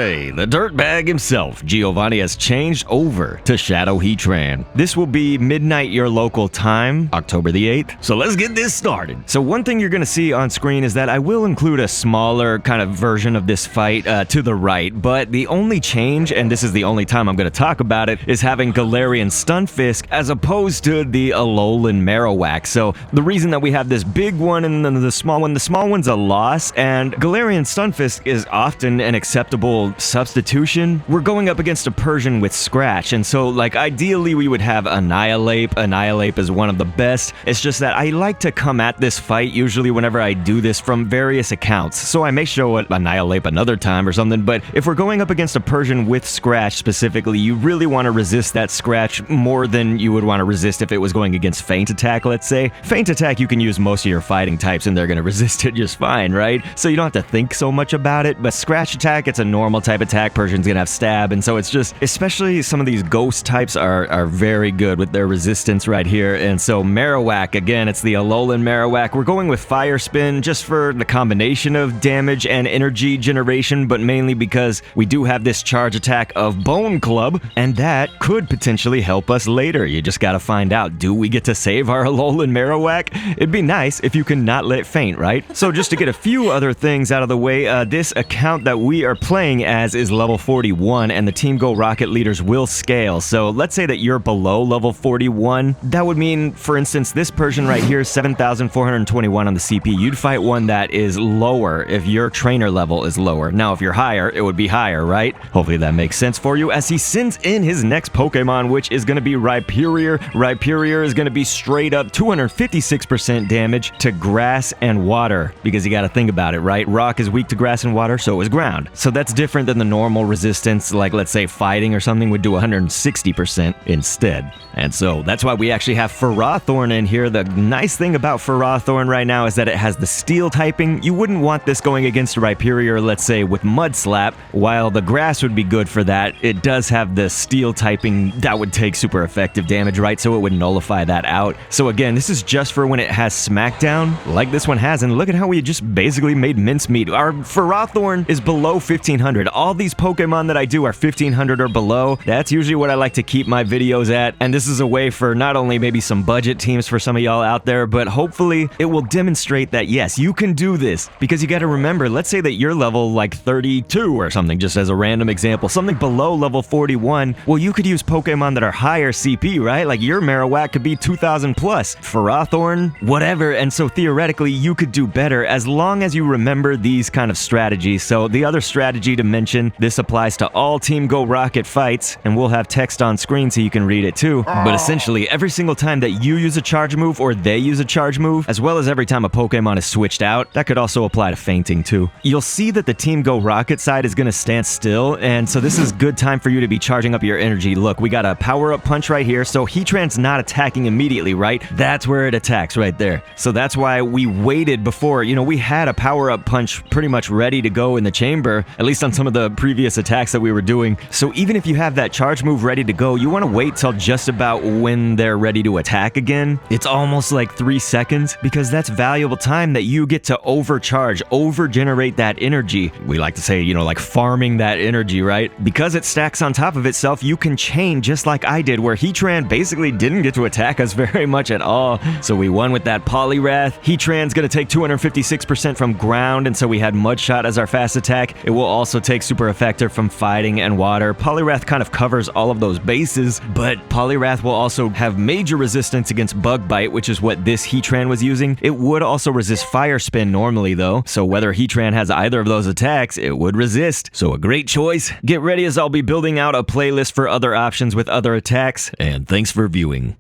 Today, the dirtbag himself, Giovanni, has changed over to Shadow Heatran. This will be midnight your local time, October the 8th. So let's get this started. So one thing you're going to see on screen is that I will include a smaller kind of version of this fight to the right, but the only change, and this is the only time I'm going to talk about it, is having Galarian Stunfisk as opposed to the Alolan Marowak. So the reason that we have this big one and then the small one's a loss, and Galarian Stunfisk is often an acceptable substitution. We're going up against a Persian with Scratch, and so like ideally we would have Annihilate. Annihilate is one of the best. It's just that I like to come at this fight usually whenever I do this from various accounts, so I may show it Annihilate another time or something, but if we're going up against a Persian with Scratch specifically, you really want to resist that Scratch more than you would want to resist if it was going against Feint Attack, let's say. Feint Attack, you can use most of your fighting types and they're going to resist it just fine, right? So you don't have to think so much about it, but Scratch Attack, it's a normal type attack. Persian's gonna have Stab, and so it's just, especially some of these ghost types are very good with their resistance right here. And so Marowak, again, it's the Alolan Marowak. We're going with Fire Spin just for the combination of damage and energy generation, but mainly because we do have this charge attack of Bone Club, and that could potentially help us later. You just gotta find out, do we get to save our Alolan Marowak? It'd be nice if you can not let it faint, right? So just to get a few other things out of the way, this account that we are playing as is level 41, and the Team Go Rocket leaders will scale. So let's say that you're below level 41. That would mean, for instance, this Persian right here, 7,421 on the CP. You'd fight one that is lower if your trainer level is lower. Now, if you're higher, it would be higher, right? Hopefully that makes sense for you, as he sends in his next Pokemon, which is going to be Rhyperior. Rhyperior is going to be straight up 256% damage to grass and water, because you got to think about it, right? Rock is weak to grass and water, so is ground. So that's different than the normal resistance, like let's say fighting or something would do 160% instead. And so that's why we actually have Ferrothorn in here. The nice thing about Ferrothorn right now is that it has the steel typing. You wouldn't want this going against Rhyperior, let's say with Mud Slap. While the grass would be good for that, it does have the steel typing that would take super effective damage, right? So it would nullify that out. So again, this is just for when it has Smackdown, like this one has, and look at how we just basically made mincemeat. Our Ferrothorn is below 1500. All these Pokemon that I do are 1500 or below. That's usually what I like to keep my videos at, and this is a way for not only maybe some budget teams for some of y'all out there, but hopefully it will demonstrate that yes, you can do this. Because you got to remember, let's say that you're level like 32 or something, just as a random example, something below level 41, well, you could use Pokemon that are higher CP, right? Like your Marowak could be 2000 plus, Ferrothorn, whatever, and so theoretically you could do better as long as you remember these kind of strategies. So the other strategy to mention, this applies to all Team Go Rocket fights, and we'll have text on screen so you can read it too. But essentially, every single time that you use a charge move or they use a charge move, as well as every time a Pokemon is switched out, that could also apply to fainting too. You'll see that the Team Go Rocket side is going to stand still, and so this is good time for you to be charging up your energy. Look, we got a power-up punch right here, so Heatran's not attacking immediately, right? That's where it attacks right there. So that's why we waited before, you know, we had a power-up punch pretty much ready to go in the chamber, at least on some of the previous attacks that we were doing. So even if you have that charge move ready to go, you want to wait till just about when they're ready to attack again. It's almost like 3 seconds, because that's valuable time that you get to overcharge, over-generate that energy. We like to say, you know, like farming that energy, right? Because it stacks on top of itself, you can chain just like I did, where Heatran basically didn't get to attack us very much at all. So we won with that Poliwrath. Heatran's gonna take 256% from ground, and so we had Mud Shot as our fast attack. It will also take super effective from fighting and water. Poliwrath kind of covers all of those bases, but Poliwrath will also have major resistance against Bug Bite, which is what this Heatran was using. It would also resist Fire Spin normally though, so whether Heatran has either of those attacks, it would resist. So a great choice. Get ready, as I'll be building out a playlist for other options with other attacks, and thanks for viewing.